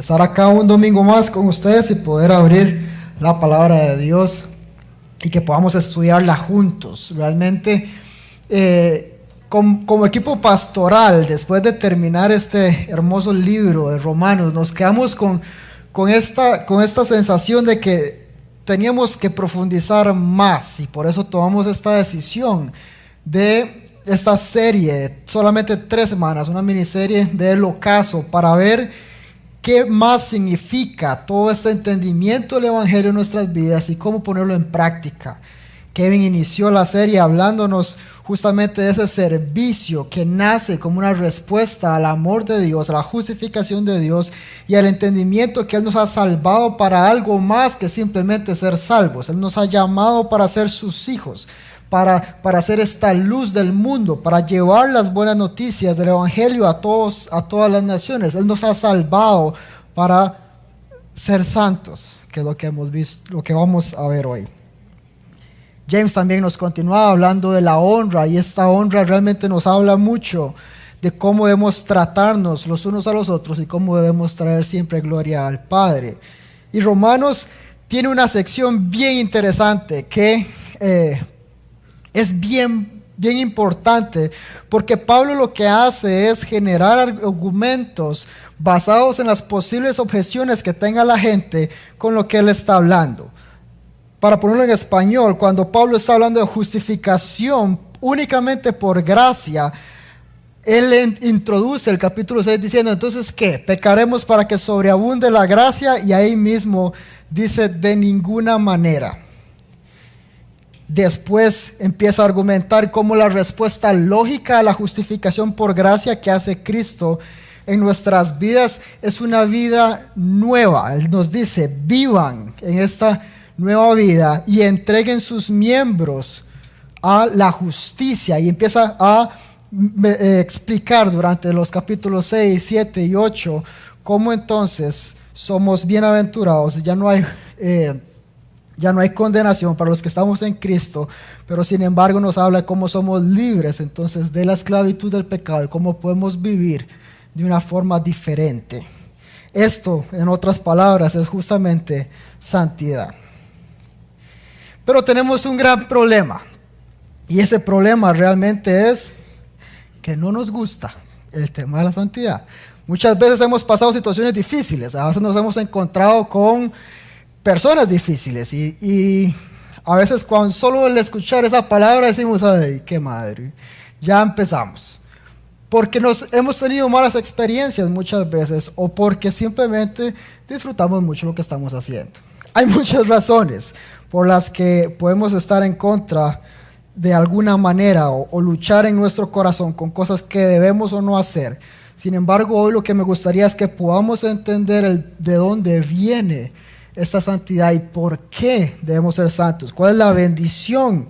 de estar acá un domingo más con ustedes y poder abrir la palabra de Dios y que podamos estudiarla juntos. Realmente, como equipo pastoral, después de terminar este hermoso libro de Romanos, nos quedamos con esta sensación de que teníamos que profundizar más, y por eso tomamos esta decisión de esta serie, solamente 3 semanas, una miniserie del ocaso, para ver qué más significa todo este entendimiento del Evangelio en nuestras vidas y cómo ponerlo en práctica. Kevin inició la serie hablándonos justamente de ese servicio que nace como una respuesta al amor de Dios, a la justificación de Dios y al entendimiento que Él nos ha salvado para algo más que simplemente ser salvos. Él nos ha llamado para ser sus hijos, para ser esta luz del mundo, para llevar las buenas noticias del Evangelio a todas las naciones. Él nos ha salvado para ser santos, que es lo que hemos visto, lo que vamos a ver hoy. James también nos continuaba hablando de la honra, y esta honra realmente nos habla mucho de cómo debemos tratarnos los unos a los otros y cómo debemos traer siempre gloria al Padre. Y Romanos tiene una sección bien interesante que es bien importante, porque Pablo lo que hace es generar argumentos basados en las posibles objeciones que tenga la gente con lo que él está hablando. Para ponerlo en español, cuando Pablo está hablando de justificación únicamente por gracia, él introduce el capítulo 6 diciendo, entonces, ¿qué? ¿Pecaremos para que sobreabunde la gracia? Y ahí mismo dice, de ninguna manera. Después empieza a argumentar cómo la respuesta lógica a la justificación por gracia que hace Cristo en nuestras vidas es una vida nueva. Él nos dice, vivan en esta nueva vida y entreguen sus miembros a la justicia, y empieza a explicar durante los capítulos 6, 7 y 8 cómo entonces somos bienaventurados. Ya no hay condenación para los que estamos en Cristo, pero sin embargo nos habla cómo somos libres entonces de la esclavitud del pecado y cómo podemos vivir de una forma diferente. Esto, en otras palabras, es justamente santidad. Pero tenemos un gran problema, y ese problema realmente es que no nos gusta el tema de la santidad. Muchas veces hemos pasado situaciones difíciles, a veces nos hemos encontrado con personas difíciles, y a veces cuando solo al escuchar esa palabra decimos, ay, qué madre, ya empezamos. Porque hemos tenido malas experiencias muchas veces, o porque simplemente disfrutamos mucho lo que estamos haciendo. Hay muchas razones por las que podemos estar en contra de alguna manera o luchar en nuestro corazón con cosas que debemos o no hacer. Sin embargo, hoy lo que me gustaría es que podamos entender de dónde viene esta santidad y por qué debemos ser santos. ¿Cuál es la bendición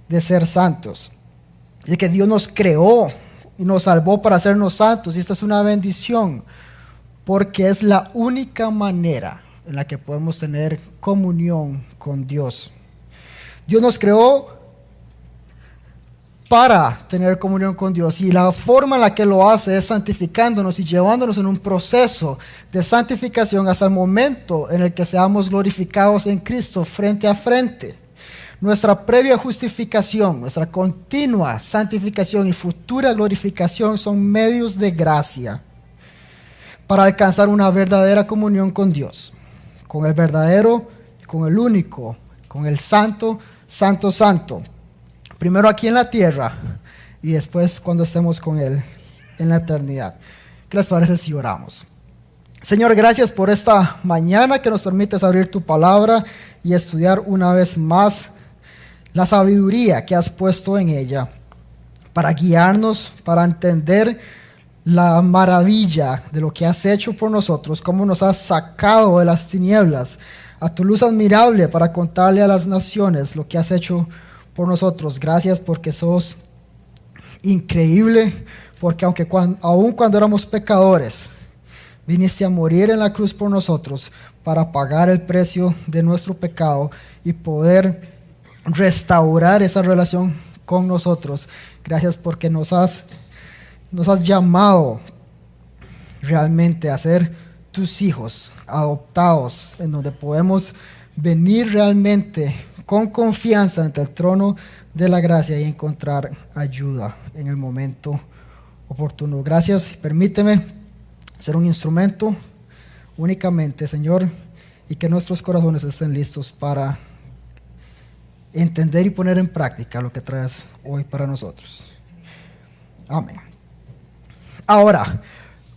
de ser santos? De que Dios nos creó y nos salvó para hacernos santos, y esta es una bendición porque es la única manera en la que podemos tener comunión con Dios. Dios nos creó para tener comunión con Dios, y la forma en la que lo hace es santificándonos y llevándonos en un proceso de santificación hasta el momento en el que seamos glorificados en Cristo frente a frente. Nuestra previa justificación, nuestra continua santificación y futura glorificación son medios de gracia para alcanzar una verdadera comunión con Dios, con el verdadero, con el único, con el santo, santo, santo. Primero aquí en la tierra y después cuando estemos con Él en la eternidad. ¿Qué les parece si oramos? Señor, gracias por esta mañana que nos permites abrir tu palabra y estudiar una vez más la sabiduría que has puesto en ella para guiarnos, para entender la maravilla de lo que has hecho por nosotros, cómo nos has sacado de las tinieblas a tu luz admirable para contarle a las naciones lo que has hecho por nosotros. Gracias porque sos increíble, porque aun cuando éramos pecadores, viniste a morir en la cruz por nosotros para pagar el precio de nuestro pecado y poder restaurar esa relación con nosotros. Gracias porque nos has llamado realmente a ser tus hijos adoptados, en donde podemos venir realmente con confianza ante el trono de la gracia y encontrar ayuda en el momento oportuno. Gracias. Permíteme ser un instrumento únicamente, Señor, y que nuestros corazones estén listos para entender y poner en práctica lo que traes hoy para nosotros. Amén. Ahora,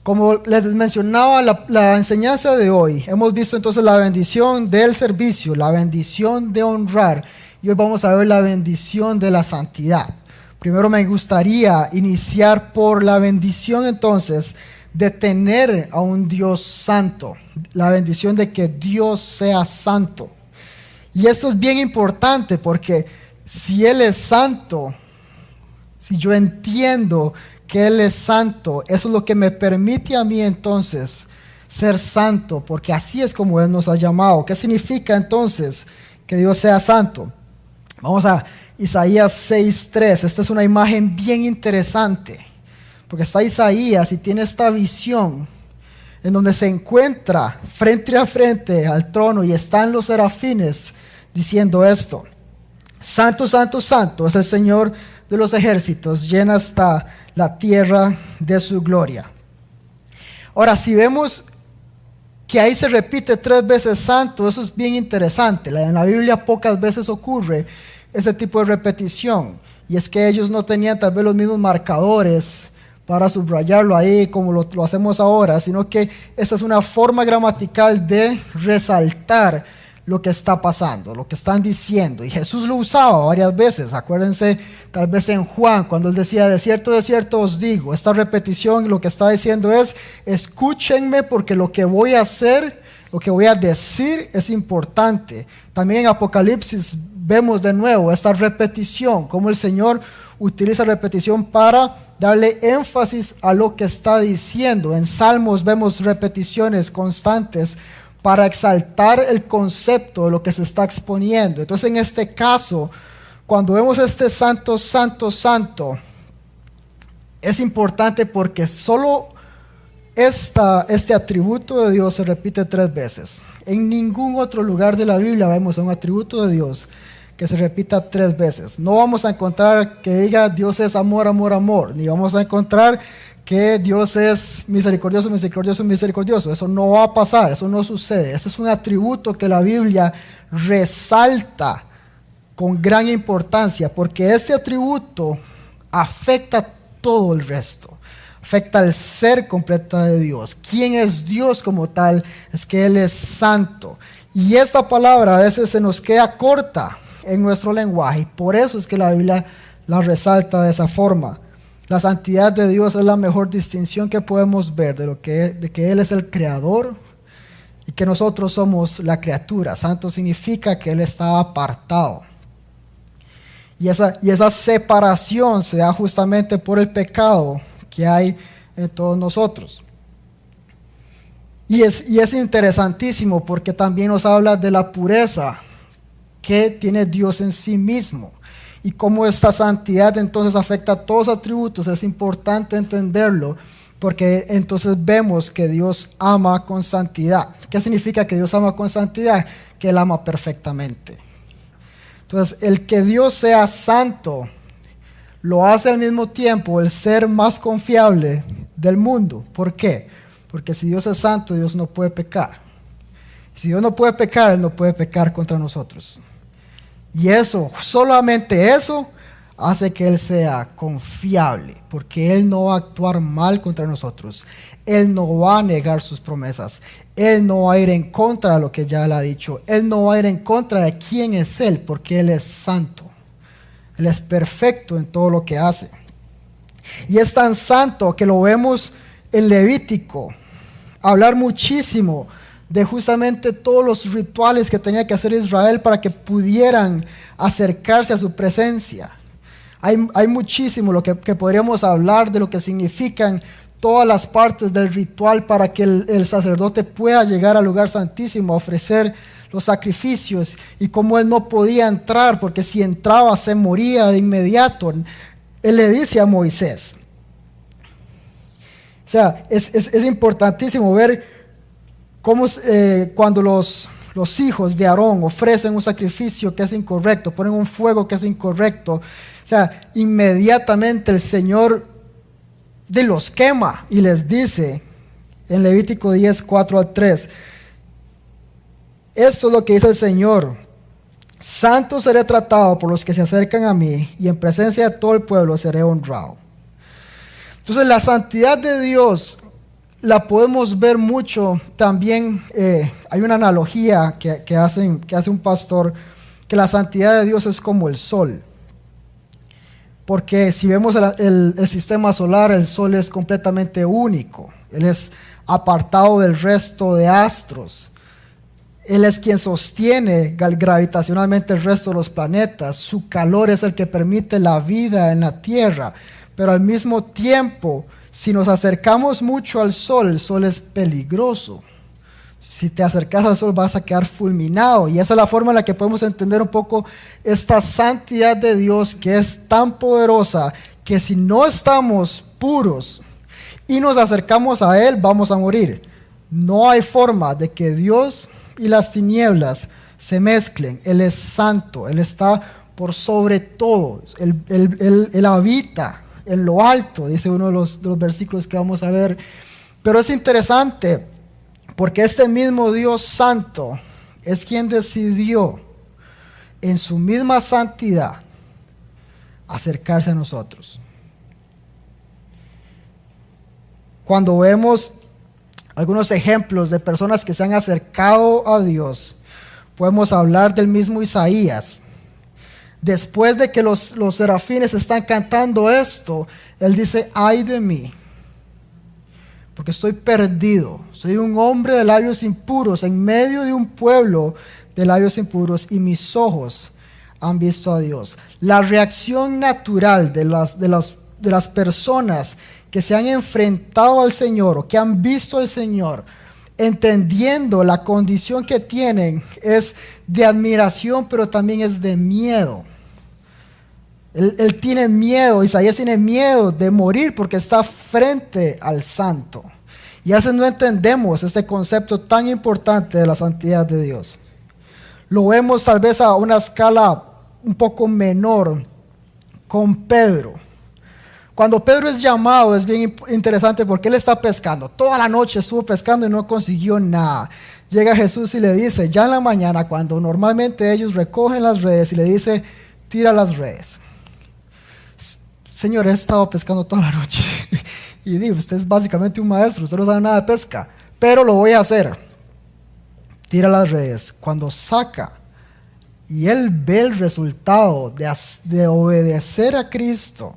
como les mencionaba, la enseñanza de hoy, hemos visto entonces la bendición del servicio, la bendición de honrar, y hoy vamos a ver la bendición de la santidad. Primero me gustaría iniciar por la bendición entonces de tener a un Dios santo, la bendición de que Dios sea santo. Y esto es bien importante porque si Él es santo, si yo entiendo que Él es santo, eso es lo que me permite a mí entonces ser santo, porque así es como Él nos ha llamado. ¿Qué significa entonces que Dios sea santo? Vamos a Isaías 6:3. Esta es una imagen bien interesante, porque está Isaías y tiene esta visión en donde se encuentra frente a frente al trono y están los serafines diciendo esto: Santo, santo, santo es el Señor de los ejércitos, llena está la tierra de su gloria. Ahora, si vemos que ahí se repite 3 veces santo, eso es bien interesante. En la Biblia pocas veces ocurre ese tipo de repetición, y es que ellos no tenían tal vez los mismos marcadores para subrayarlo ahí como lo hacemos ahora, sino que esa es una forma gramatical de resaltar lo que está pasando, lo que están diciendo. Y Jesús lo usaba varias veces. Acuérdense tal vez en Juan, cuando Él decía: de cierto os digo. Esta repetición lo que está diciendo es: escúchenme, porque lo que voy a hacer, lo que voy a decir es importante. También en Apocalipsis vemos de nuevo esta repetición, cómo el Señor utiliza repetición para darle énfasis a lo que está diciendo. En Salmos vemos repeticiones constantes para exaltar el concepto de lo que se está exponiendo. Entonces, en este caso, cuando vemos este santo, santo, santo, es importante porque solo este atributo de Dios se repite 3 veces. En ningún otro lugar de la Biblia vemos un atributo de Dios que se repita 3 veces. No vamos a encontrar que diga Dios es amor, amor, amor, ni vamos a encontrar que Dios es misericordioso, misericordioso, misericordioso. Eso no va a pasar, eso no sucede. Ese es un atributo que la Biblia resalta con gran importancia, porque este atributo afecta todo el resto. Afecta al ser completo de Dios. ¿Quién es Dios como tal? Es que Él es santo. Y esta palabra a veces se nos queda corta en nuestro lenguaje, y por eso es que la Biblia la resalta de esa forma. La santidad de Dios es la mejor distinción que podemos ver de que Él es el creador y que nosotros somos la criatura. Santo significa que Él está apartado. Y esa separación se da justamente por el pecado que hay en todos nosotros. Y es interesantísimo porque también nos habla de la pureza que tiene Dios en sí mismo. Y cómo esta santidad entonces afecta a todos los atributos. Es importante entenderlo, porque entonces vemos que Dios ama con santidad. ¿Qué significa que Dios ama con santidad? Que Él ama perfectamente. Entonces, el que Dios sea santo lo hace al mismo tiempo el ser más confiable del mundo. ¿Por qué? Porque si Dios es santo, Dios no puede pecar. Si Dios no puede pecar, Él no puede pecar contra nosotros. Y eso, solamente eso, hace que Él sea confiable, porque Él no va a actuar mal contra nosotros. Él no va a negar sus promesas. Él no va a ir en contra de lo que ya Él ha dicho. Él no va a ir en contra de quién es Él, porque Él es santo. Él es perfecto en todo lo que hace. Y es tan santo que lo vemos en Levítico hablar muchísimo de justamente todos los rituales que tenía que hacer Israel para que pudieran acercarse a su presencia. Hay muchísimo lo que podríamos hablar de lo que significan todas las partes del ritual para que el sacerdote pueda llegar al lugar santísimo a ofrecer los sacrificios, y cómo él no podía entrar porque si entraba se moría de inmediato. Él le dice a Moisés. O sea, es importantísimo ver Cuando los hijos de Aarón ofrecen un sacrificio que es incorrecto, ponen un fuego que es incorrecto, o sea, inmediatamente el Señor los quema y les dice en Levítico 10, 4 al 3, esto es lo que dice el Señor: santo seré tratado por los que se acercan a mí, y en presencia de todo el pueblo seré honrado. Entonces la santidad de Dios la podemos ver mucho también. Hay una analogía que hace un pastor, que la santidad de Dios es como el sol. Porque si vemos el sistema solar, el sol es completamente único. Él es apartado del resto de astros. Él es quien sostiene gravitacionalmente el resto de los planetas. Su calor es el que permite la vida en la Tierra. Pero al mismo tiempo, si nos acercamos mucho al sol, el sol es peligroso. Si te acercas al sol vas a quedar fulminado. Y esa es la forma en la que podemos entender un poco esta santidad de Dios, que es tan poderosa que si no estamos puros y nos acercamos a Él, vamos a morir. No hay forma de que Dios y las tinieblas se mezclen. Él es santo, Él está por sobre todo. Él habita en lo alto, dice uno de los versículos que vamos a ver. Pero es interesante, porque este mismo Dios santo es quien decidió en su misma santidad acercarse a nosotros. Cuando vemos algunos ejemplos de personas que se han acercado a Dios, podemos hablar del mismo Isaías. Después de que los serafines están cantando esto, él dice: ay de mí, porque estoy perdido. Soy un hombre de labios impuros, en medio de un pueblo de labios impuros, y mis ojos han visto a Dios. La reacción natural de las personas que se han enfrentado al Señor o que han visto al Señor, entendiendo la condición que tienen, es de admiración, pero también es de miedo. Él tiene miedo, Isaías tiene miedo de morir porque está frente al santo. Y a veces no entendemos este concepto tan importante de la santidad de Dios. Lo vemos tal vez a una escala un poco menor con Pedro. Cuando Pedro es llamado es bien interesante porque él está pescando. Toda la noche estuvo pescando y no consiguió nada. Llega Jesús y le dice, ya en la mañana, cuando normalmente ellos recogen las redes, y le dice: tira las redes. Señor, he estado pescando toda la noche. Y digo, usted es básicamente un maestro, usted no sabe nada de pesca, pero lo voy a hacer. Tira las redes. Cuando saca y él ve el resultado de obedecer a Cristo,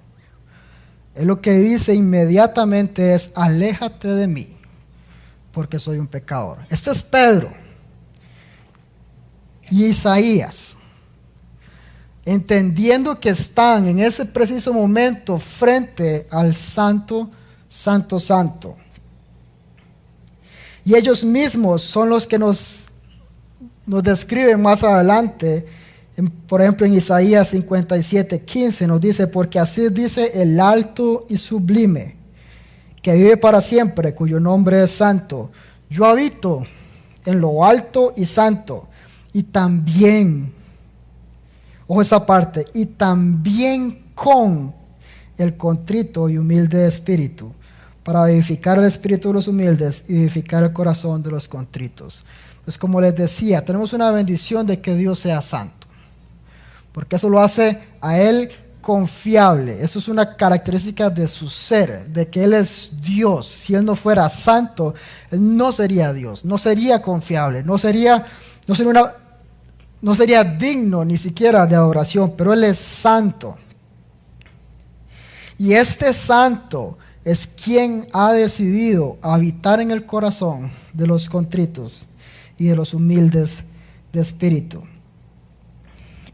él lo que dice inmediatamente es: aléjate de mí, porque soy un pecador. Este es Pedro. Y Isaías, entendiendo que están en ese preciso momento frente al santo, santo, santo. Y ellos mismos son los que nos describen más adelante. Por ejemplo, en Isaías 57:15 nos dice: porque así dice el alto y sublime, que vive para siempre, cuyo nombre es santo. Yo habito en lo alto y santo, y también, ojo esa parte, y también con el contrito y humilde de espíritu, para vivificar el espíritu de los humildes y vivificar el corazón de los contritos. Pues como les decía, tenemos una bendición de que Dios sea santo, porque eso lo hace a Él confiable. Eso es una característica de su ser, de que Él es Dios. Si Él no fuera santo, Él no sería Dios, no sería confiable, no sería digno ni siquiera de adoración, pero Él es santo. Y este santo es quien ha decidido habitar en el corazón de los contritos y de los humildes de espíritu.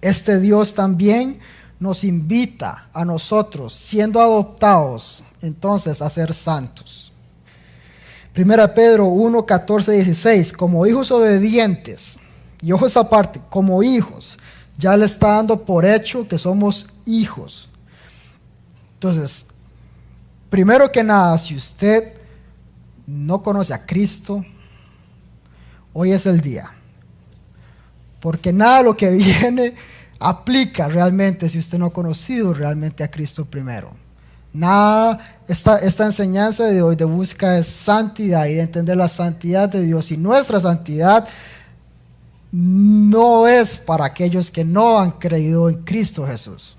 Este Dios también nos invita a nosotros, siendo adoptados, entonces a ser santos. 1 Pedro 1, 14, 16, como hijos obedientes, y ojo esta parte, como hijos, ya le está dando por hecho que somos hijos. Entonces, primero que nada, si usted no conoce a Cristo, hoy es el día. Porque nada de lo que viene aplica realmente si usted no ha conocido realmente a Cristo primero. Nada, esta enseñanza de hoy de busca de santidad y de entender la santidad de Dios y nuestra santidad no es para aquellos que no han creído en Cristo Jesús.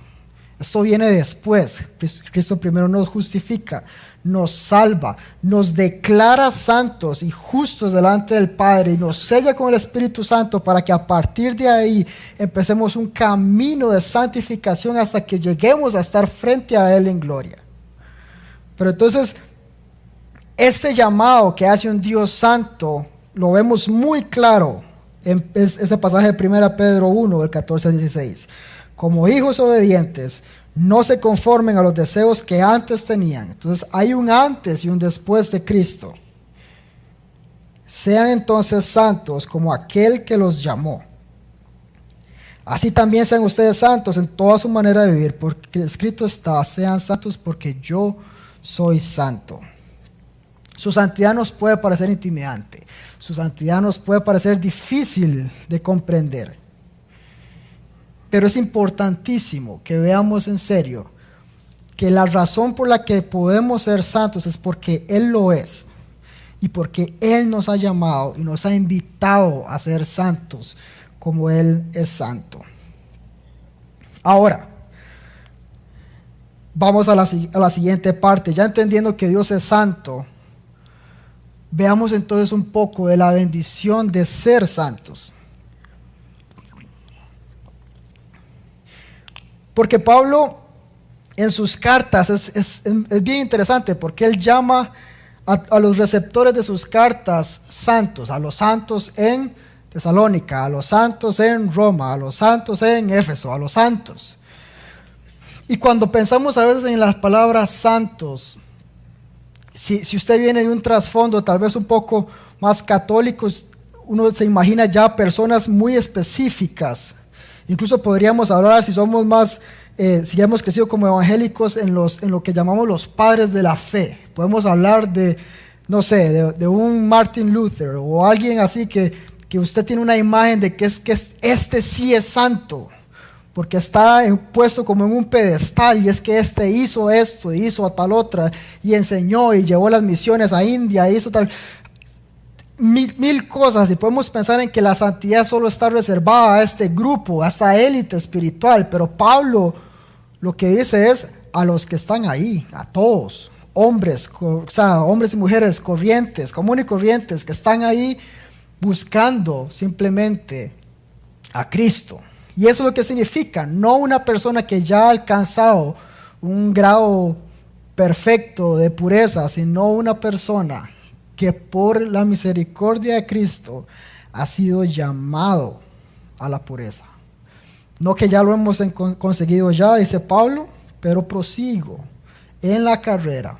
Esto viene después. Cristo primero nos justifica, nos salva, nos declara santos y justos delante del Padre y nos sella con el Espíritu Santo para que a partir de ahí empecemos un camino de santificación hasta que lleguemos a estar frente a Él en gloria. Pero entonces, este llamado que hace un Dios santo lo vemos muy claro en ese pasaje de 1 Pedro 1, del 14 al 16. Como hijos obedientes, no se conformen a los deseos que antes tenían. Entonces hay un antes y un después de Cristo. Sean entonces santos como aquel que los llamó. Así también sean ustedes santos en toda su manera de vivir, porque escrito está: sean santos porque yo soy santo. Su santidad nos puede parecer intimidante. Su santidad nos puede parecer difícil de comprender. Pero es importantísimo que veamos en serio que la razón por la que podemos ser santos es porque Él lo es. Y porque Él nos ha llamado y nos ha invitado a ser santos como Él es santo. Ahora, vamos a la siguiente parte. Ya entendiendo que Dios es santo, veamos entonces un poco de la bendición de ser santos. Porque Pablo en sus cartas es bien interesante, porque él llama a los receptores de sus cartas santos, a los santos en Tesalónica, a los santos en Roma, a los santos en Éfeso, a los santos. Y cuando pensamos a veces en las palabras santos, si usted viene de un trasfondo tal vez un poco más católico, uno se imagina ya personas muy específicas. Incluso podríamos hablar, si somos más, si hemos crecido como evangélicos, en lo que llamamos los padres de la fe. Podemos hablar de, no sé, de un Martin Luther o alguien así que usted tiene una imagen de que este sí es santo, porque está puesto como en un pedestal, y es que este hizo esto, hizo a tal otra, y enseñó y llevó las misiones a India, hizo tal... Mil cosas, y podemos pensar en que la santidad solo está reservada a este grupo, a esta élite espiritual, pero Pablo lo que dice es a los que están ahí, a todos, hombres y mujeres corrientes, comunes y corrientes, que están ahí buscando simplemente a Cristo. Y eso es lo que significa, no una persona que ya ha alcanzado un grado perfecto de pureza, sino una persona que por la misericordia de Cristo ha sido llamado a la pureza. No que ya lo hemos conseguido ya, dice Pablo, pero prosigo en la carrera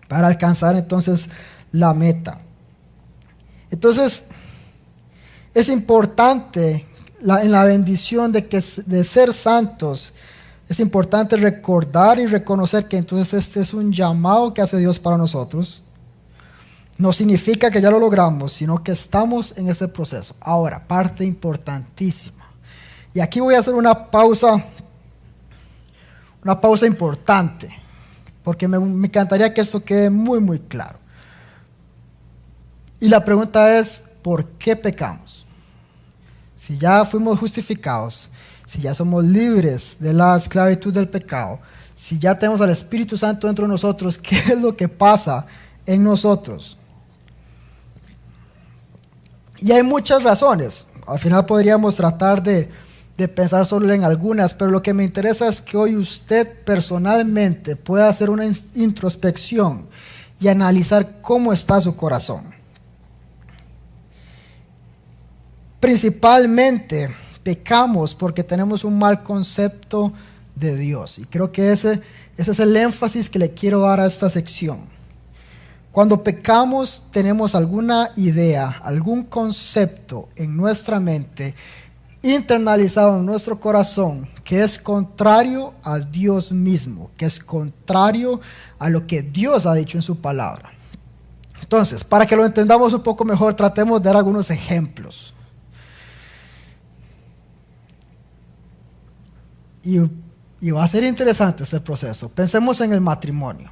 para alcanzar entonces la meta. Entonces, es importante en la bendición de ser santos, es importante recordar y reconocer que entonces este es un llamado que hace Dios para nosotros. No significa que ya lo logramos, sino que estamos en ese proceso. Ahora, parte importantísima. Y aquí voy a hacer una pausa importante, porque me encantaría que esto quede muy, muy claro. Y la pregunta es, ¿por qué pecamos? Si ya fuimos justificados, si ya somos libres de la esclavitud del pecado, si ya tenemos al Espíritu Santo dentro de nosotros, ¿qué es lo que pasa en nosotros? Y hay muchas razones. Al final podríamos tratar de pensar solo en algunas, pero lo que me interesa es que hoy usted personalmente pueda hacer una introspección y analizar cómo está su corazón. Principalmente pecamos porque tenemos un mal concepto de Dios. Y creo que ese es el énfasis que le quiero dar a esta sección. Cuando pecamos tenemos alguna idea, algún concepto en nuestra mente, internalizado en nuestro corazón, que es contrario a Dios mismo, que es contrario a lo que Dios ha dicho en su palabra. Entonces, para que lo entendamos un poco mejor, tratemos de dar algunos ejemplos. Y va a ser interesante este proceso. Pensemos en el matrimonio.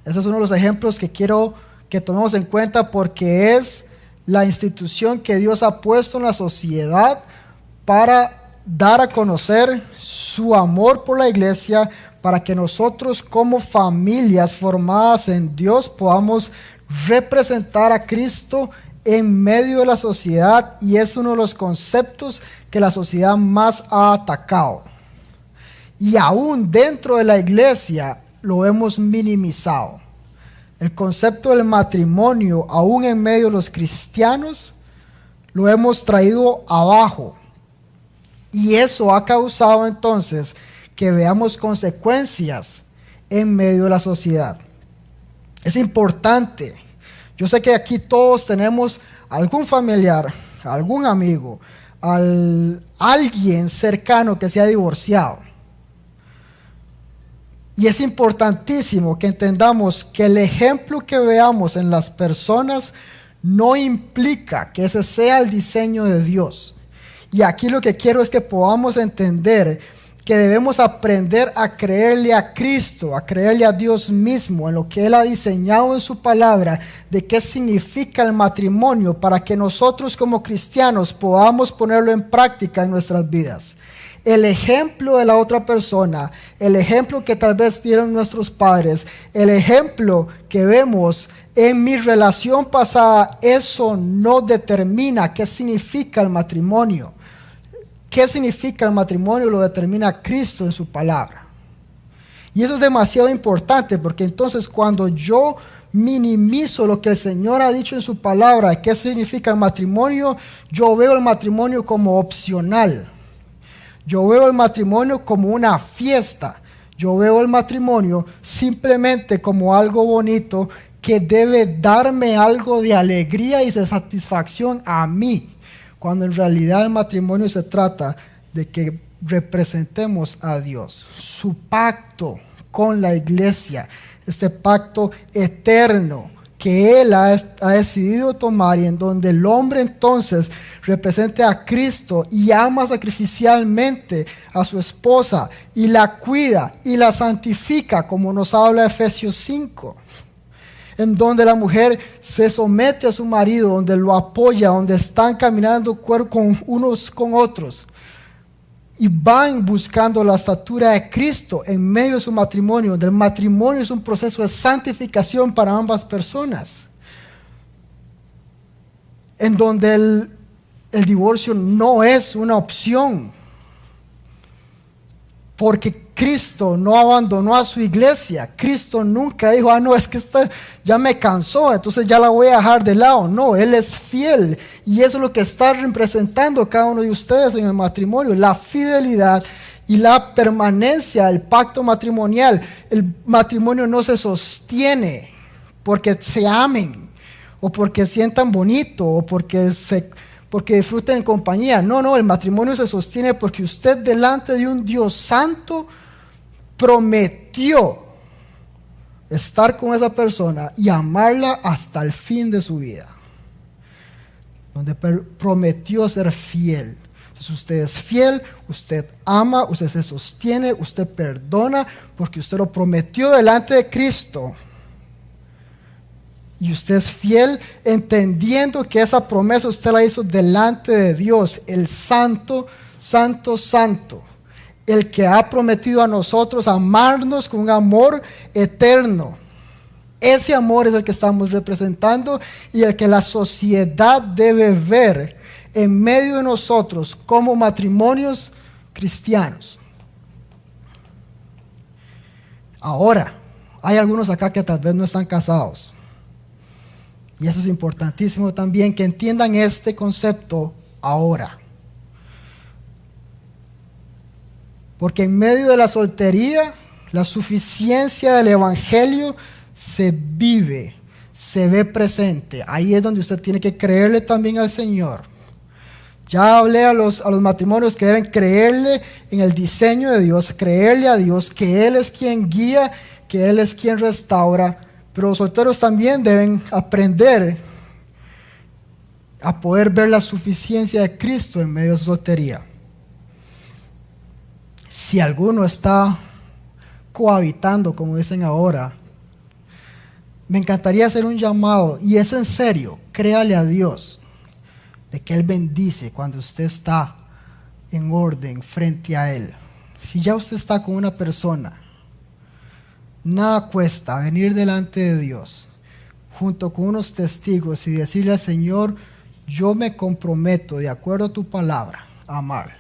Ese es uno de los ejemplos que quiero que tomemos en cuenta porque es la institución que Dios ha puesto en la sociedad para dar a conocer su amor por la iglesia, para que nosotros como familias formadas en Dios podamos representar a Cristo en medio de la sociedad, y es uno de los conceptos que la sociedad más ha atacado. Y aún dentro de la iglesia lo hemos minimizado. El concepto del matrimonio, aún en medio de los cristianos, lo hemos traído abajo. Y eso ha causado entonces que veamos consecuencias en medio de la sociedad. Es importante. Yo sé que aquí todos tenemos algún familiar, algún amigo, alguien cercano que se ha divorciado. Y es importantísimo que entendamos que el ejemplo que veamos en las personas no implica que ese sea el diseño de Dios. Y aquí lo que quiero es que podamos entender que debemos aprender a creerle a Cristo, a creerle a Dios mismo en lo que Él ha diseñado en su palabra, de qué significa el matrimonio, para que nosotros como cristianos podamos ponerlo en práctica en nuestras vidas. El ejemplo de la otra persona, el ejemplo que tal vez dieron nuestros padres, el ejemplo que vemos en mi relación pasada, eso no determina qué significa el matrimonio. ¿Qué significa el matrimonio? Lo determina Cristo en su palabra. Y eso es demasiado importante, porque entonces cuando yo minimizo lo que el Señor ha dicho en su palabra, qué significa el matrimonio, yo veo el matrimonio como opcional. Yo veo el matrimonio como una fiesta. Yo veo el matrimonio simplemente como algo bonito que debe darme algo de alegría y de satisfacción a mí, cuando en realidad el matrimonio se trata de que representemos a Dios, su pacto con la iglesia, este pacto eterno que Él ha decidido tomar, y en donde el hombre entonces represente a Cristo y ama sacrificialmente a su esposa y la cuida y la santifica, como nos habla Efesios 5. En donde la mujer se somete a su marido, donde lo apoya, donde están caminando con unos con otros y van buscando la estatura de Cristo en medio de su matrimonio, donde el matrimonio es un proceso de santificación para ambas personas, en donde el divorcio no es una opción, porque Cristo no abandonó a su iglesia. Cristo nunca dijo, no, es que esta ya me cansó, entonces ya la voy a dejar de lado. No, Él es fiel, y eso es lo que está representando cada uno de ustedes en el matrimonio, la fidelidad y la permanencia del pacto matrimonial. El matrimonio no se sostiene porque se amen, o porque sientan bonito, o porque disfruten en compañía. No, el matrimonio se sostiene porque usted delante de un Dios santo prometió estar con esa persona y amarla hasta el fin de su vida. Donde prometió ser fiel. Entonces usted es fiel, usted ama, usted se sostiene, usted perdona, porque usted lo prometió delante de Cristo. Y usted es fiel entendiendo que esa promesa usted la hizo delante de Dios, el santo, santo, santo. El que ha prometido a nosotros amarnos con un amor eterno. Ese amor es el que estamos representando y el que la sociedad debe ver en medio de nosotros como matrimonios cristianos. Ahora, hay algunos acá que tal vez no están casados. Y eso es importantísimo también, que entiendan este concepto ahora. Porque en medio de la soltería, la suficiencia del evangelio se vive, se ve presente. Ahí es donde usted tiene que creerle también al Señor. Ya hablé a los matrimonios que deben creerle en el diseño de Dios, creerle a Dios, que Él es quien guía, que Él es quien restaura, Pero los solteros también deben aprender a poder ver la suficiencia de Cristo en medio de su soltería. Si alguno está cohabitando, como dicen ahora, me encantaría hacer un llamado, y es en serio, créale a Dios, de que Él bendice cuando usted está en orden frente a Él. Si ya usted está con una persona, nada cuesta venir delante de Dios, junto con unos testigos, y decirle al Señor: yo me comprometo, de acuerdo a tu palabra, a amar.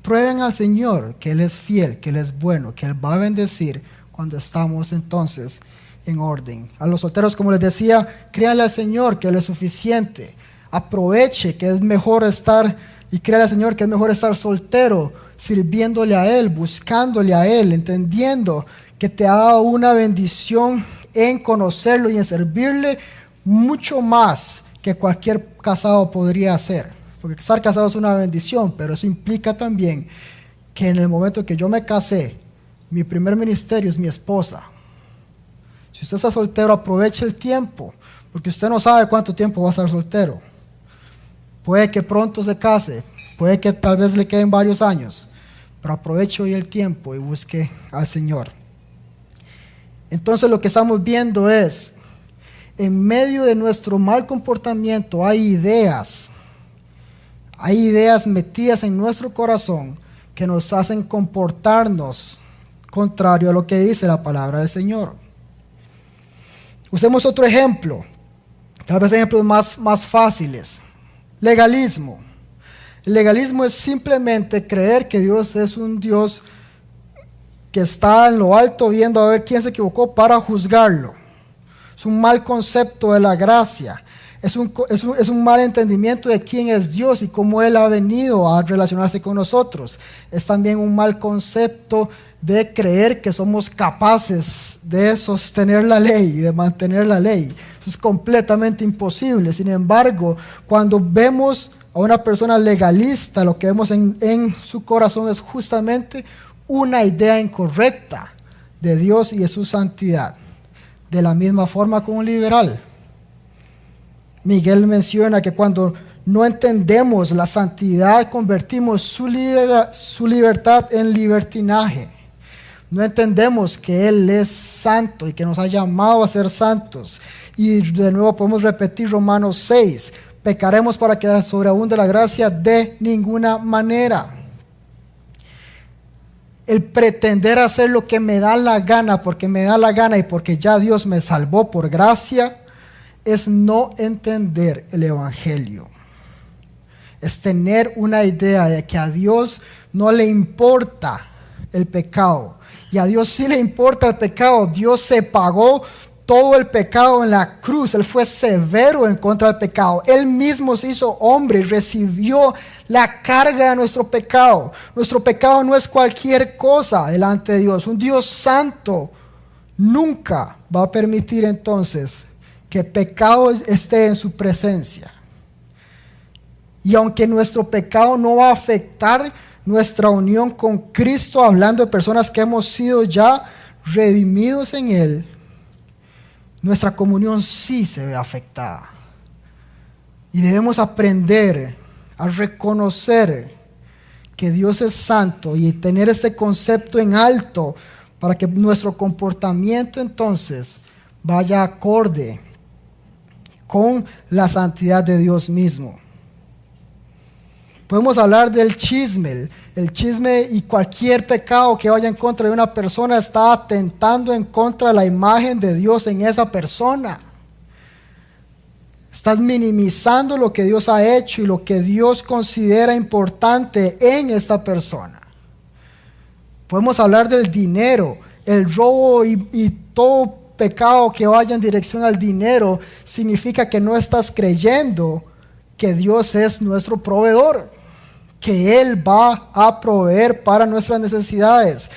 Prueben al Señor que Él es fiel, que Él es bueno, que Él va a bendecir cuando estamos entonces en orden. A los solteros, como les decía, créanle al Señor que Él es suficiente. Aproveche que es mejor estar, y créanle al Señor que es mejor estar soltero, sirviéndole a Él, buscándole a Él, entendiendo que te ha dado una bendición en conocerlo y en servirle, mucho más que cualquier casado podría hacer. Porque estar casado es una bendición, pero eso implica también que en el momento que yo me casé, mi primer ministerio es mi esposa. Si usted está soltero, aproveche el tiempo, porque usted no sabe cuánto tiempo va a estar soltero. Puede que pronto se case, puede que tal vez le queden varios años, pero aproveche hoy el tiempo y busque al Señor. Entonces lo que estamos viendo es, en medio de nuestro mal comportamiento hay ideas metidas en nuestro corazón que nos hacen comportarnos contrario a lo que dice la palabra del Señor. Usemos otro ejemplo, tal vez ejemplos más fáciles. Legalismo. El legalismo es simplemente creer que Dios es un Dios que está en lo alto viendo a ver quién se equivocó para juzgarlo. Es un mal concepto de la gracia. Es un mal entendimiento de quién es Dios y cómo Él ha venido a relacionarse con nosotros. Es también un mal concepto de creer que somos capaces de sostener la ley y de mantener la ley. Eso es completamente imposible. Sin embargo, cuando vemos a una persona legalista, lo que vemos en su corazón es justamente una idea incorrecta de Dios y de su santidad. De la misma forma con un liberal. Miguel menciona que cuando no entendemos la santidad, convertimos su libertad en libertinaje. No entendemos que Él es santo y que nos ha llamado a ser santos. Y de nuevo podemos repetir Romanos 6. Pecaremos para que sobreabunde la gracia de ninguna manera. El pretender hacer lo que me da la gana, porque me da la gana y porque ya Dios me salvó por gracia, es no entender el Evangelio. Es tener una idea de que a Dios no le importa el pecado. Y a Dios sí le importa el pecado. Dios se pagó todo el pecado en la cruz. Él fue severo en contra del pecado. Él mismo se hizo hombre y recibió la carga de nuestro pecado. Nuestro pecado no es cualquier cosa delante de Dios. Un Dios santo nunca va a permitir entonces que pecado esté en su presencia. Y aunque nuestro pecado no va a afectar nuestra unión con Cristo, hablando de personas que hemos sido ya redimidos en Él, nuestra comunión sí se ve afectada. Y debemos aprender a reconocer que Dios es santo y tener este concepto en alto para que nuestro comportamiento entonces vaya acorde con la santidad de Dios mismo. Podemos hablar del chisme. El chisme y cualquier pecado que vaya en contra de una persona está atentando en contra de la imagen de Dios en esa persona. Estás minimizando lo que Dios ha hecho y lo que Dios considera importante en esta persona. Podemos hablar del dinero, el robo y todo pecado que vaya en dirección al dinero significa que no estás creyendo que Dios es nuestro proveedor, que Él va a proveer para nuestras necesidades.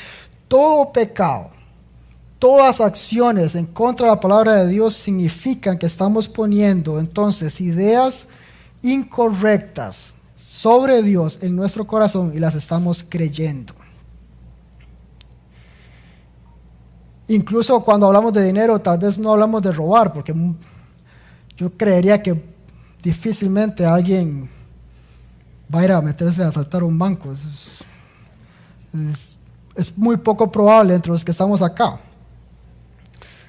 Todo pecado, todas acciones en contra de la palabra de Dios significan que estamos poniendo entonces ideas incorrectas sobre Dios en nuestro corazón y las estamos creyendo. Incluso cuando hablamos de dinero, tal vez no hablamos de robar, porque yo creería que difícilmente alguien va a ir a meterse a asaltar un banco. Es muy poco probable entre los que estamos acá.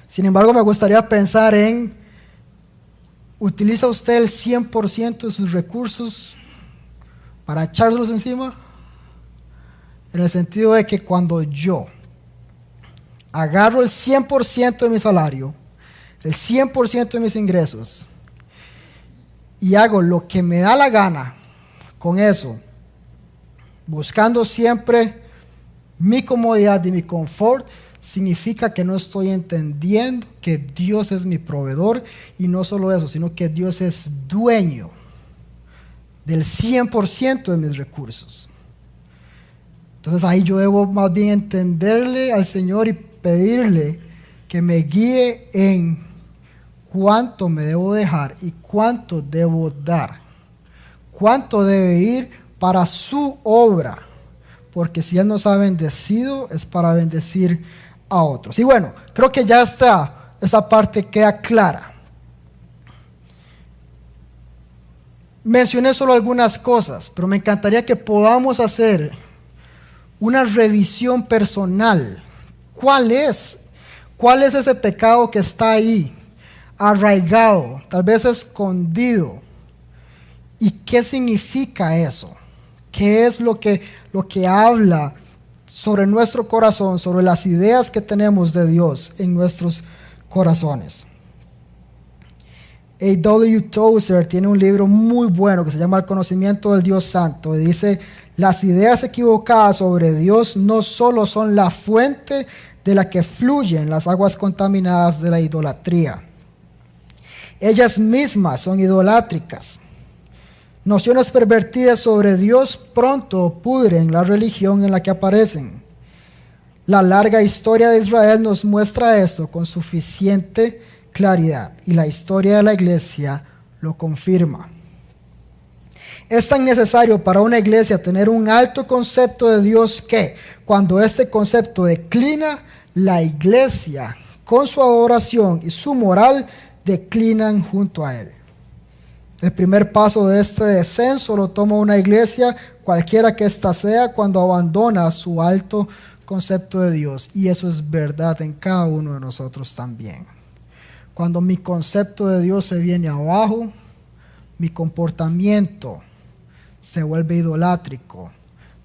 Sin embargo, me gustaría pensar en, ¿utiliza usted el 100% de sus recursos para echárselos encima? En el sentido de que cuando yo agarro el 100% de mi salario, el 100% de mis ingresos, y hago lo que me da la gana con eso, buscando siempre mi comodidad y mi confort, significa que no estoy entendiendo que Dios es mi proveedor, y no solo eso, sino que Dios es dueño del 100% de mis recursos. Entonces ahí yo debo más bien entenderle al Señor y pedirle que me guíe en cuánto me debo dejar y cuánto debo dar, cuánto debe ir para su obra, porque si Él nos ha bendecido es para bendecir a otros. Y bueno, creo que ya está, esa parte queda clara. Mencioné solo algunas cosas, pero me encantaría que podamos hacer una revisión personal. ¿Cuál es ese pecado que está ahí, arraigado, tal vez escondido? ¿Y qué significa eso? ¿Qué es lo que habla sobre nuestro corazón, sobre las ideas que tenemos de Dios en nuestros corazones? A.W. Tozer tiene un libro muy bueno que se llama El conocimiento del Dios Santo, y dice: las ideas equivocadas sobre Dios no solo son la fuente de la que fluyen las aguas contaminadas de la idolatría, ellas mismas son idolátricas. Nociones pervertidas sobre Dios pronto pudren la religión en la que aparecen. La larga historia de Israel nos muestra esto con suficiente claridad, y la historia de la iglesia lo confirma. Es tan necesario para una iglesia tener un alto concepto de Dios que, cuando este concepto declina, la iglesia, con su adoración y su moral, declinan junto a él. El primer paso de este descenso lo toma una iglesia, cualquiera que ésta sea, cuando abandona su alto concepto de Dios. Y eso es verdad en cada uno de nosotros también. Cuando mi concepto de Dios se viene abajo, mi comportamiento se vuelve idolátrico.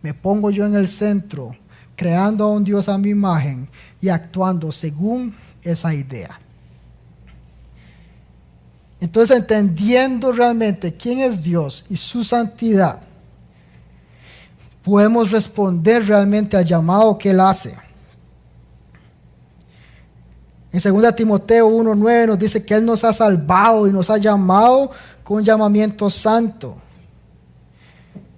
Me pongo yo en el centro, creando a un Dios a mi imagen y actuando según esa idea. Entonces, entendiendo realmente quién es Dios y su santidad, podemos responder realmente al llamado que Él hace. En 2 Timoteo 1:9 nos dice que Él nos ha salvado y nos ha llamado con un llamamiento santo,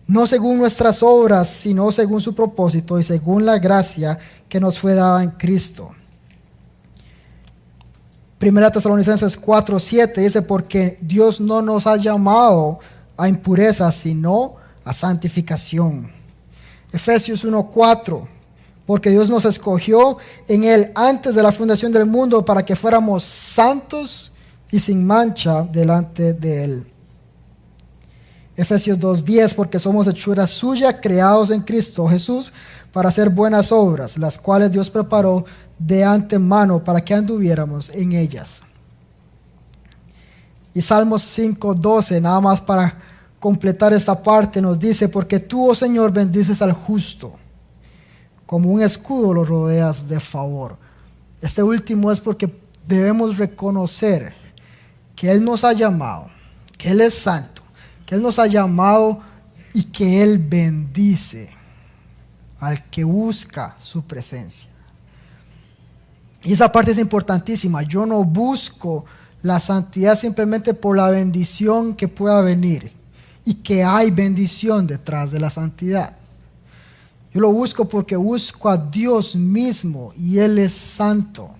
no según nuestras obras, sino según su propósito y según la gracia que nos fue dada en Cristo. 1 Tesalonicenses 4:7 dice: porque Dios no nos ha llamado a impureza, sino a santificación. Efesios 1:4: porque Dios nos escogió en Él antes de la fundación del mundo para que fuéramos santos y sin mancha delante de Él. Efesios 2:10: porque somos hechura suya, creados en Cristo Jesús para hacer buenas obras, las cuales Dios preparó de antemano para que anduviéramos en ellas. Y Salmos 5:12, nada más para completar esta parte, nos dice: porque tú, oh Señor, bendices al justo, como un escudo lo rodeas de favor. Este último es porque debemos reconocer que Él nos ha llamado, que Él es santo, que Él nos ha llamado y que Él bendice al que busca su presencia. Y esa parte es importantísima. Yo no busco la santidad simplemente por la bendición que pueda venir, y que hay bendición detrás de la santidad. Yo lo busco porque busco a Dios mismo y Él es santo.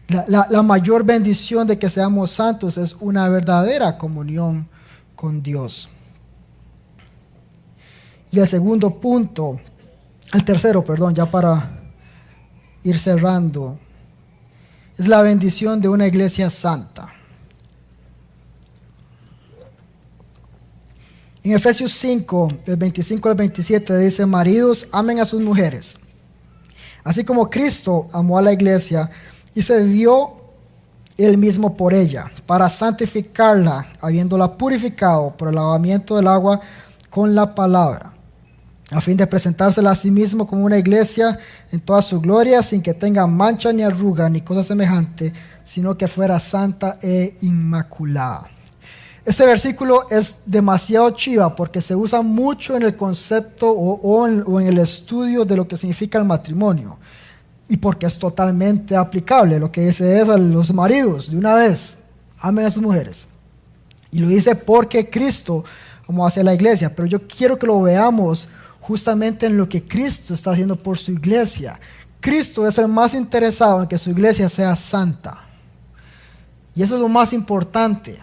La mayor bendición de que seamos santos es una verdadera comunión con Dios. Y el tercero, ya para ir cerrando, es la bendición de una iglesia santa. En Efesios 5, del 25 al 27 dice: maridos, amen a sus mujeres, así como Cristo amó a la iglesia y se dio él mismo por ella, para santificarla, habiéndola purificado por el lavamiento del agua con la palabra, a fin de presentársela a sí mismo como una iglesia en toda su gloria, sin que tenga mancha ni arruga ni cosa semejante, sino que fuera santa e inmaculada. Este versículo es demasiado chiva porque se usa mucho en el concepto o en el estudio de lo que significa el matrimonio, y porque es totalmente aplicable. Lo que dice es a los maridos, de una vez, amen a sus mujeres. Y lo dice porque Cristo amó hacia la iglesia, pero yo quiero que lo veamos justamente en lo que Cristo está haciendo por su iglesia. Cristo es el más interesado en que su iglesia sea santa. Y eso es lo más importante.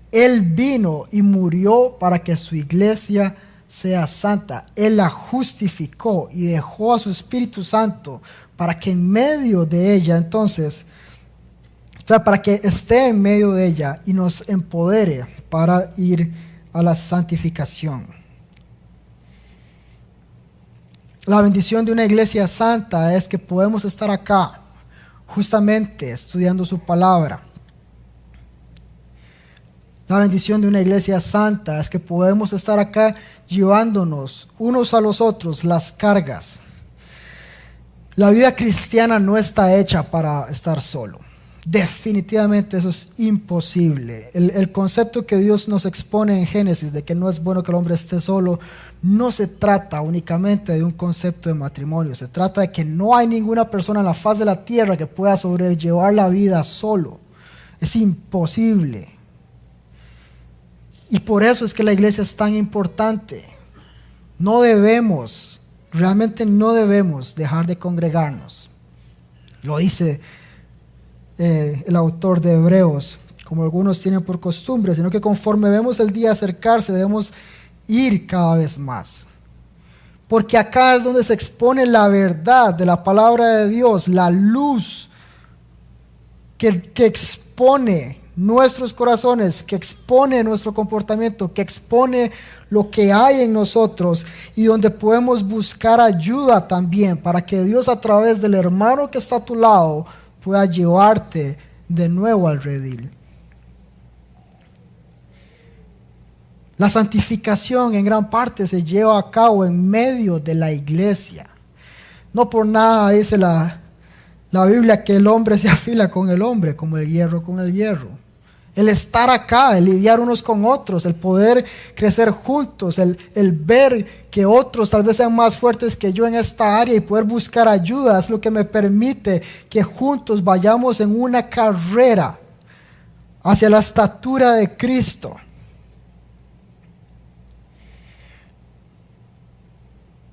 Él vino y murió para que su iglesia sea santa. Él la justificó y dejó a su Espíritu Santo para que en medio de ella, entonces, para que esté en medio de ella y nos empodere para ir a la santificación. La bendición de una iglesia santa es que podemos estar acá, justamente estudiando su palabra. La bendición de una iglesia santa es que podemos estar acá llevándonos unos a los otros las cargas. La vida cristiana no está hecha para estar solo. Definitivamente eso es imposible. El concepto que Dios nos expone en Génesis de que no es bueno que el hombre esté solo, no se trata únicamente de un concepto de matrimonio. Se trata de que no hay ninguna persona en la faz de la tierra que pueda sobrellevar la vida solo. Es imposible. Y por eso es que la iglesia es tan importante. Realmente no debemos dejar de congregarnos. Lo dice el autor de Hebreos, como algunos tienen por costumbre, sino que conforme vemos el día acercarse, debemos ir cada vez más. Porque acá es donde se expone la verdad de la palabra de Dios, la luz que expone nuestros corazones, que expone nuestro comportamiento, que expone lo que hay en nosotros, y donde podemos buscar ayuda también para que Dios, a través del hermano que está a tu lado, pueda llevarte de nuevo al redil. La santificación en gran parte se lleva a cabo en medio de la iglesia. No por nada dice la Biblia que el hombre se afila con el hombre, como el hierro con el hierro. El estar acá, el lidiar unos con otros, el poder crecer juntos, el ver que otros tal vez sean más fuertes que yo en esta área y poder buscar ayuda, es lo que me permite que juntos vayamos en una carrera hacia la estatura de Cristo.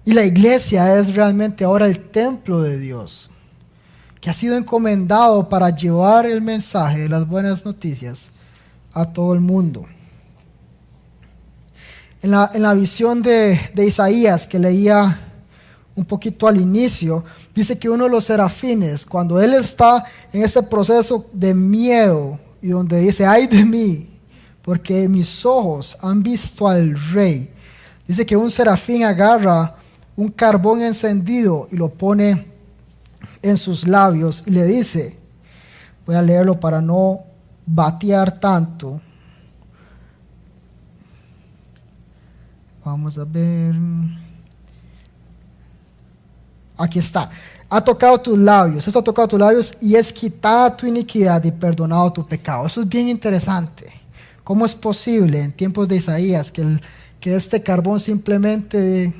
Y la iglesia es realmente ahora el templo de Dios, que ha sido encomendado para llevar el mensaje de las buenas noticias a todo el mundo. En la visión de Isaías, que leía un poquito al inicio, dice que uno de los serafines, cuando él está en ese proceso de miedo y donde dice: ay de mí, porque mis ojos han visto al Rey, dice que un serafín agarra un carbón encendido y lo pone en sus labios y le dice, voy a leerlo para no batear tanto. Vamos a ver. Aquí está. Ha tocado tus labios, esto ha tocado tus labios y es quitada tu iniquidad y perdonado tu pecado. Eso es bien interesante. ¿Cómo es posible en tiempos de Isaías que este carbón simplemente...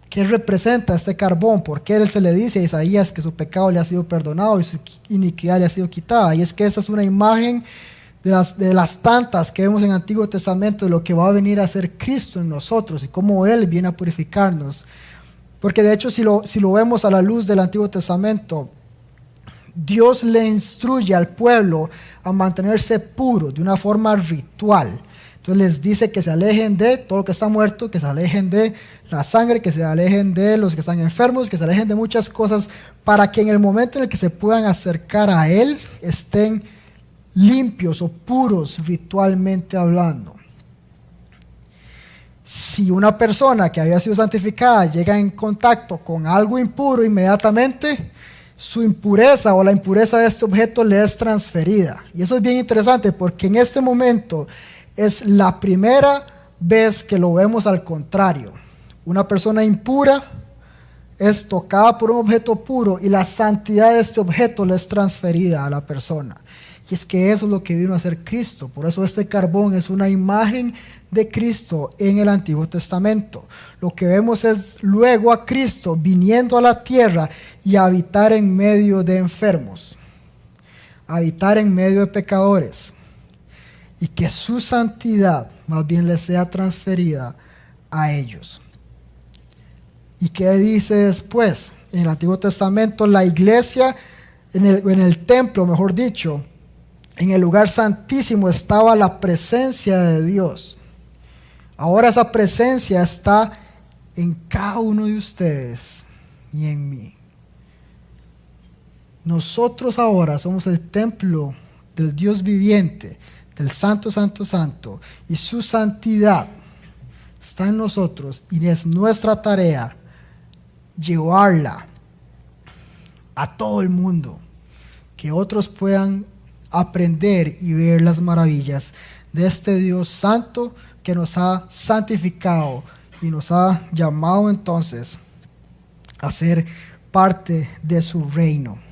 ¿Qué representa este carbón? ¿Por qué él se le dice a Isaías que su pecado le ha sido perdonado y su iniquidad le ha sido quitada? Y es que esta es una imagen de las tantas que vemos en el Antiguo Testamento de lo que va a venir a hacer Cristo en nosotros y cómo Él viene a purificarnos. Porque de hecho si lo vemos a la luz del Antiguo Testamento, Dios le instruye al pueblo a mantenerse puro de una forma ritual. Entonces les dice que se alejen de todo lo que está muerto, que se alejen de la sangre, que se alejen de los que están enfermos, que se alejen de muchas cosas, para que en el momento en el que se puedan acercar a Él, estén limpios o puros ritualmente hablando. Si una persona que había sido santificada llega en contacto con algo impuro, inmediatamente su impureza o la impureza de este objeto le es transferida. Y eso es bien interesante porque en este momento es la primera vez que lo vemos al contrario. Una persona impura es tocada por un objeto puro y la santidad de este objeto le es transferida a la persona. Y es que eso es lo que vino a hacer Cristo. Por eso este carbón es una imagen de Cristo en el Antiguo Testamento. Lo que vemos es luego a Cristo viniendo a la tierra y habitar en medio de enfermos, habitar en medio de pecadores, y que su santidad más bien les sea transferida a ellos. ¿Y qué dice después? En el Antiguo Testamento, la iglesia, en el templo, mejor dicho, en el lugar santísimo estaba la presencia de Dios. Ahora esa presencia está en cada uno de ustedes y en mí. Nosotros ahora somos el templo del Dios viviente, del Santo, Santo, Santo, y su santidad está en nosotros y es nuestra tarea llevarla a todo el mundo, que otros puedan aprender y ver las maravillas de este Dios santo que nos ha santificado y nos ha llamado entonces a ser parte de su reino.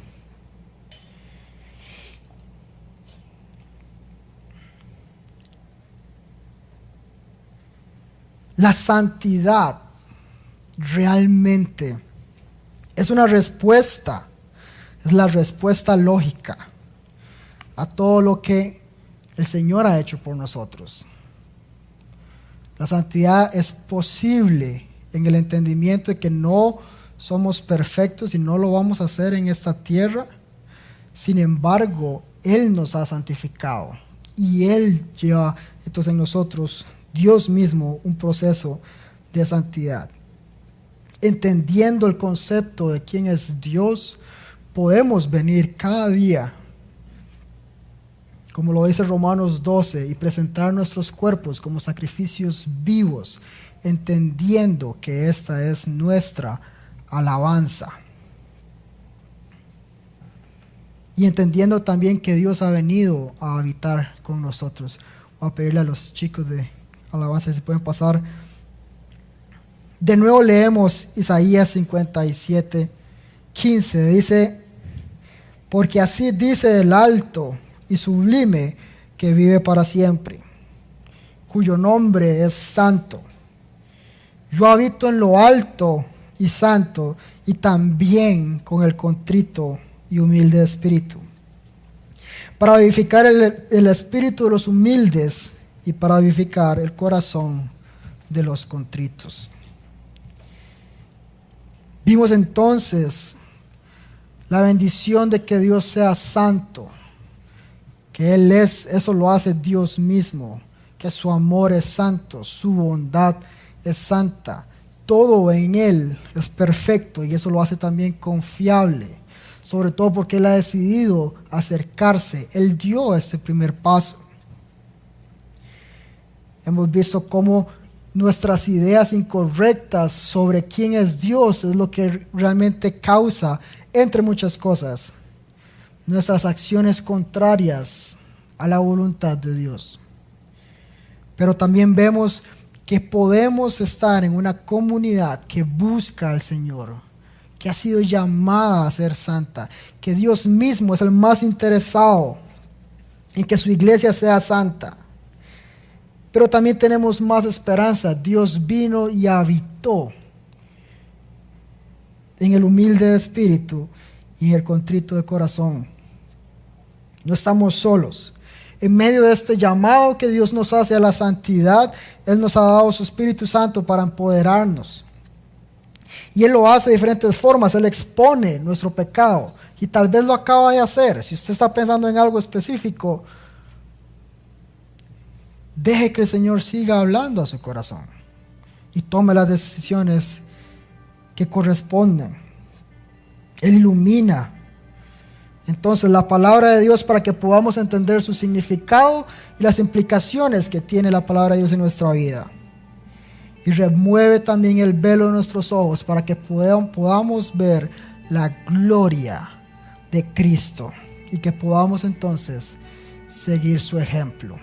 La santidad realmente es una respuesta, es la respuesta lógica a todo lo que el Señor ha hecho por nosotros. La santidad es posible en el entendimiento de que no somos perfectos y no lo vamos a hacer en esta tierra. Sin embargo, Él nos ha santificado y Él lleva entonces en nosotros, Dios mismo, un proceso de santidad. Entendiendo el concepto de quién es Dios, podemos venir cada día, como lo dice Romanos 12, y presentar nuestros cuerpos como sacrificios vivos, entendiendo que esta es nuestra alabanza. Y entendiendo también que Dios ha venido a habitar con nosotros. Voy a pedirle a los chicos de alabanza si pueden pasar. De nuevo leemos Isaías 57, 15. Dice: porque así dice el alto y sublime que vive para siempre, cuyo nombre es santo. Yo habito en lo alto y santo, y también con el contrito y humilde espíritu, para vivificar el espíritu de los humildes y para vivificar el corazón de los contritos. Vimos entonces la bendición de que Dios sea santo, que Él es, eso lo hace Dios mismo, que su amor es santo, su bondad es santa, todo en Él es perfecto y eso lo hace también confiable, sobre todo porque Él ha decidido acercarse, Él dio este primer paso. Hemos visto cómo nuestras ideas incorrectas sobre quién es Dios es lo que realmente causa, entre muchas cosas, nuestras acciones contrarias a la voluntad de Dios. Pero también vemos que podemos estar en una comunidad que busca al Señor, que ha sido llamada a ser santa, que Dios mismo es el más interesado en que su iglesia sea santa. Pero también tenemos más esperanza. Dios vino y habitó en el humilde de espíritu y en el contrito de corazón. No estamos solos. En medio de este llamado que Dios nos hace a la santidad, Él nos ha dado su Espíritu Santo para empoderarnos. Y Él lo hace de diferentes formas. Él expone nuestro pecado. Y tal vez lo acaba de hacer. Si usted está pensando en algo específico, Deje que el Señor siga hablando a su corazón y tome las decisiones que corresponden. Él ilumina entonces la palabra de Dios para que podamos entender su significado y las implicaciones que tiene la palabra de Dios en nuestra vida. Y remueve también el velo de nuestros ojos para que podamos ver la gloria de Cristo y que podamos entonces seguir su ejemplo.